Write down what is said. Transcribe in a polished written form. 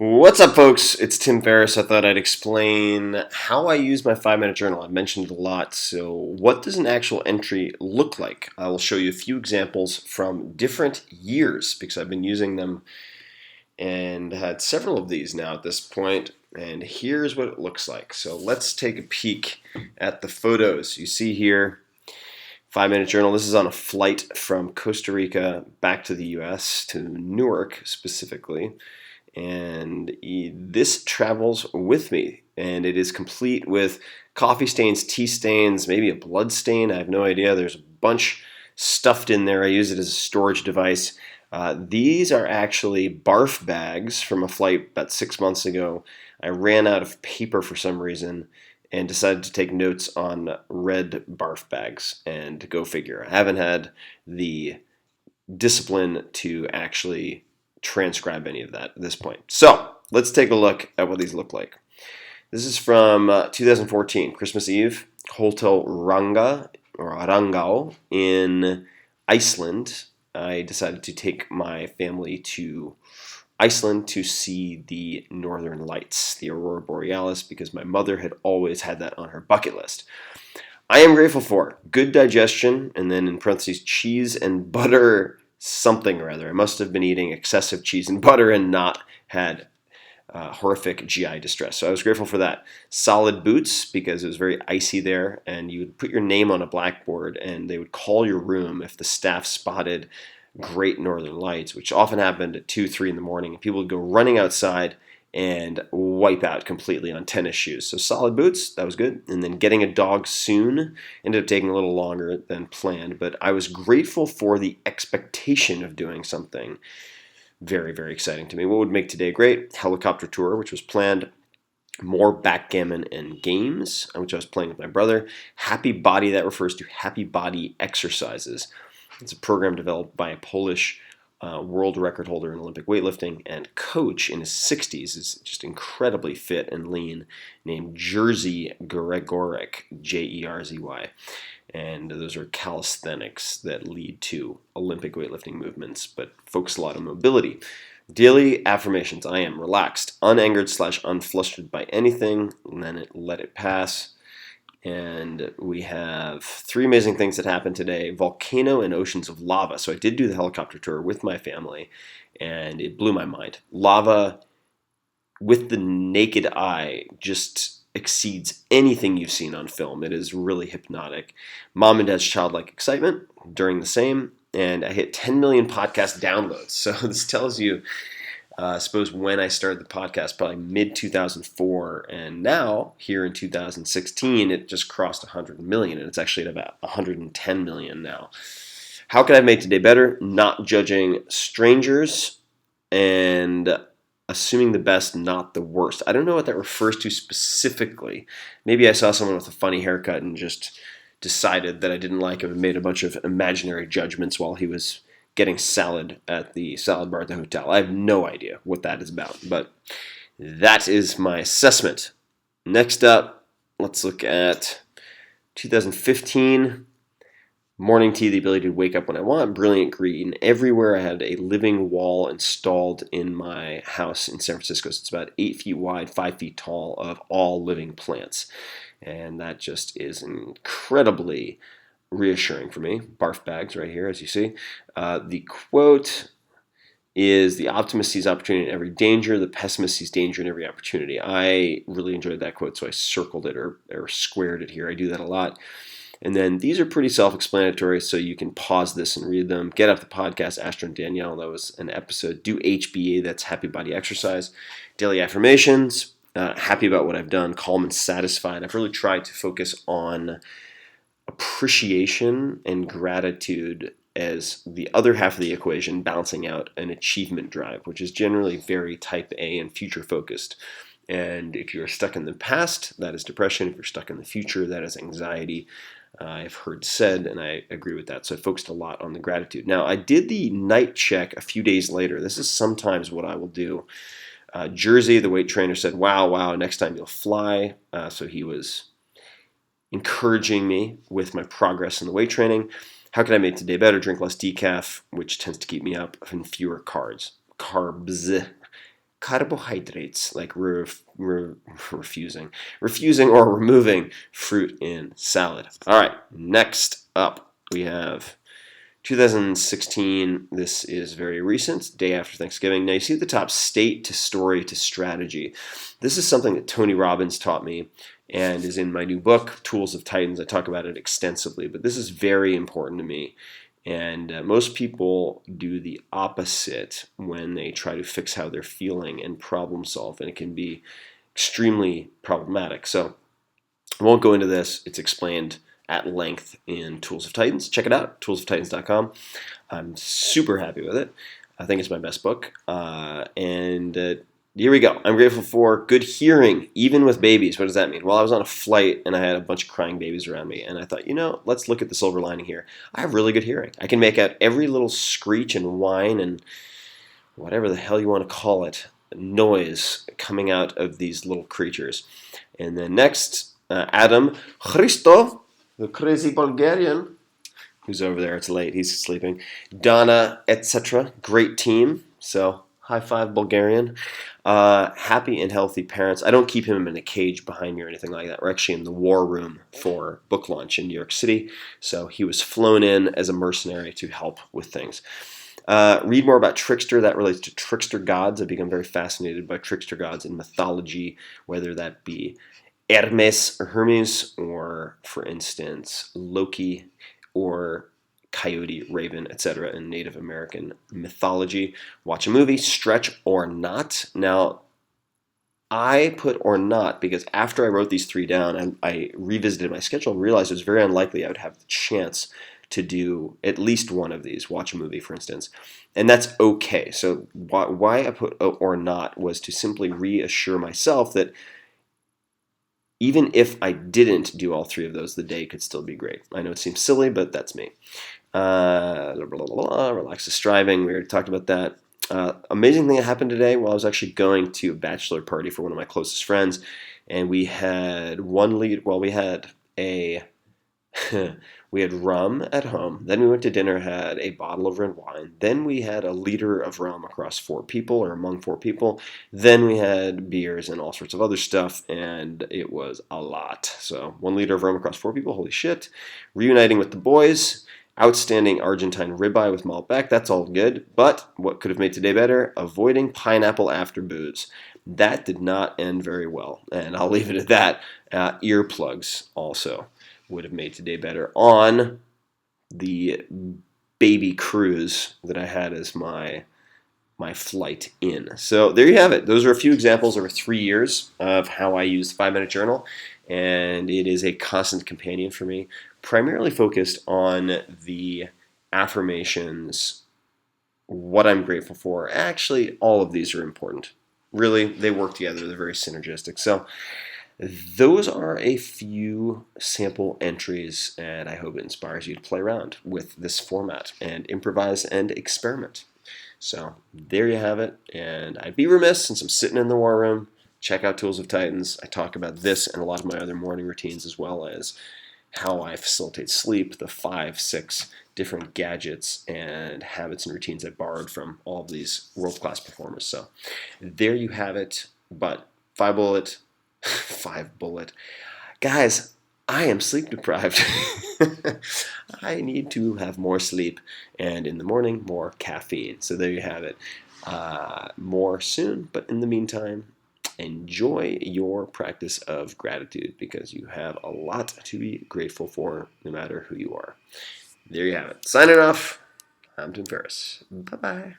What's up, folks? It's Tim Ferriss. I thought I'd explain how I use my 5 minute journal. I've mentioned it a lot. So, what does an actual entry look like? I will show you a few examples from different years because I've been using them and had several of these now at this point. And here's what it looks like. So, let's take a peek at the photos. You see here, 5 minute journal. This is on a flight from Costa Rica back to the US, to Newark specifically. And this travels with me, and it is complete with coffee stains, tea stains, maybe a blood stain. I have no idea. There's a bunch stuffed in there. I use it as a storage device. These are actually barf bags from a flight about 6 months ago. I ran out of paper for some reason and decided to take notes on red barf bags, and go figure. I haven't had the discipline to actually transcribe any of that at this point. So let's take a look at what these look like. This is from 2014, Christmas Eve, Hotel Rangau in Iceland. I decided to take my family to Iceland to see the Northern Lights, the Aurora Borealis, because my mother had always had that on her bucket list. I am grateful for good digestion, and then in parentheses, cheese and butter something or other. I must have been eating excessive cheese and butter and not had horrific GI distress. So I was grateful for that. Solid boots, because it was very icy there, and you would put your name on a blackboard and they would call your room if the staff spotted great northern lights, which often happened at 2, 3 in the morning. And people would go running outside and wipe out completely on tennis shoes. So solid boots, that was good. And then getting a dog soon ended up taking a little longer than planned, but I was grateful for the expectation of doing something very, very exciting to me. What would make today great? Helicopter tour, which was planned. More backgammon and games, which I was playing with my brother. Happy Body, that refers to Happy Body exercises. It's a program developed by a Polish world record holder in Olympic weightlifting and coach in his 60s, is just incredibly fit and lean, named Jerzy Gregorek, Jerzy. And those are calisthenics that lead to Olympic weightlifting movements, but focus a lot on mobility. Daily affirmations. I am relaxed, unangered / unflustered by anything, and then let it pass. And we have 3 amazing things that happened today. Volcano and oceans of lava. So I did do the helicopter tour with my family, and it blew my mind. Lava, with the naked eye, just exceeds anything you've seen on film. It is really hypnotic. Mom and Dad's childlike excitement during the same. And I hit 10 million podcast downloads. So this tells you, I suppose, when I started the podcast, probably mid-2004, and now, here in 2016, it just crossed 100 million, and it's actually at about 110 million now. How can I make today better? Not judging strangers and assuming the best, not the worst. I don't know what that refers to specifically. Maybe I saw someone with a funny haircut and just decided that I didn't like him and made a bunch of imaginary judgments while he was getting salad at the salad bar at the hotel. I have no idea what that is about, but that is my assessment. Next up, let's look at 2015. Morning tea, the ability to wake up when I want, brilliant green. Everywhere I had a living wall installed in my house in San Francisco. So it's about 8 feet wide, 5 feet tall, of all living plants. And that just is incredibly reassuring for me. Barf bags right here, as you see. The quote is, the optimist sees opportunity in every danger, the pessimist sees danger in every opportunity. I really enjoyed that quote, so I circled it or squared it here. I do that a lot. And then these are pretty self-explanatory, so you can pause this and read them. Get Up the Podcast, Astra and Danielle, that was an episode. Do HBA, that's Happy Body Exercise. Daily affirmations, happy about what I've done, calm and satisfied. I've really tried to focus on appreciation and gratitude as the other half of the equation, balancing out an achievement drive, which is generally very type A and future focused. And if you're stuck in the past, that is depression. If you're stuck in the future, that is anxiety. I've heard said, and I agree with that. So I focused a lot on the gratitude. Now, I did the night check a few days later. This is sometimes what I will do. Jersey, the weight trainer, said, wow, next time you'll fly. So he was encouraging me with my progress in the weight training. How can I make today better? Drink less decaf, which tends to keep me up, and fewer carbs. carbohydrates, like refusing or removing fruit in salad. All right, next up we have 2016. This is very recent, day after Thanksgiving. Now you see at the top, state to story to strategy. This is something that Tony Robbins taught me and is in my new book, Tools of Titans. I talk about it extensively, but this is very important to me. And most people do the opposite when they try to fix how they're feeling and problem solve, and it can be extremely problematic. So I won't go into this. It's explained at length in Tools of Titans. Check it out, toolsoftitans.com. I'm super happy with it. I think it's my best book. Here we go. I'm grateful for good hearing, even with babies. What does that mean? Well, I was on a flight and I had a bunch of crying babies around me, and I thought, let's look at the silver lining here. I have really good hearing. I can make out every little screech and whine and whatever the hell you want to call it, noise coming out of these little creatures. And then next, Adam Christo, the crazy Bulgarian, who's over there. It's late. He's sleeping. Donna, etc. Great team. So high five, Bulgarian. Happy and healthy parents. I don't keep him in a cage behind me or anything like that. We're actually in the war room for book launch in New York City. So he was flown in as a mercenary to help with things. Read more about trickster. That relates to trickster gods. I've become very fascinated by trickster gods in mythology, whether that be Hermes or Hermes, or, for instance, Loki or coyote, raven, etc. in Native American mythology. Watch a movie, stretch or not. Now, I put or not because after I wrote these three down, I revisited my schedule and realized it was very unlikely I would have the chance to do at least one of these, watch a movie, for instance. And that's okay. So why I put or not was to simply reassure myself that even if I didn't do all three of those, the day could still be great. I know it seems silly, but that's me. Relax the striving. We already talked about that. Amazing thing that happened today. Well, I was actually going to a bachelor party for one of my closest friends, and we had we had a we had rum at home. Then we went to dinner, had a bottle of red wine. Then we had a liter of rum across 4 people or among 4 people. Then we had beers and all sorts of other stuff, and it was a lot. So 1 liter of rum across 4 people, holy shit. Reuniting with the boys. Outstanding Argentine ribeye with Malbec. That's all good. But what could have made today better? Avoiding pineapple after booze. That did not end very well, and I'll leave it at that. Earplugs also would have made today better on the baby cruise that I had as my flight in. So there you have it. Those are a few examples over 3 years of how I use the 5-minute journal, and it is a constant companion for me, primarily focused on the affirmations, what I'm grateful for. Actually, all of these are important. Really, they work together. They're very synergistic. So those are a few sample entries, and I hope it inspires you to play around with this format and improvise and experiment. So there you have it, and I'd be remiss since I'm sitting in the war room. Check out Tools of Titans. I talk about this and a lot of my other morning routines, as well as how I facilitate sleep, the 5-6 different gadgets and habits and routines I borrowed from all of these world-class performers. So there you have it, but 5 bullet. Guys, I am sleep deprived. I need to have more sleep, and in the morning, more caffeine. So there you have it. More soon, but in the meantime, enjoy your practice of gratitude because you have a lot to be grateful for no matter who you are. There you have it. Signing off. I'm Tim Ferriss. Bye-bye.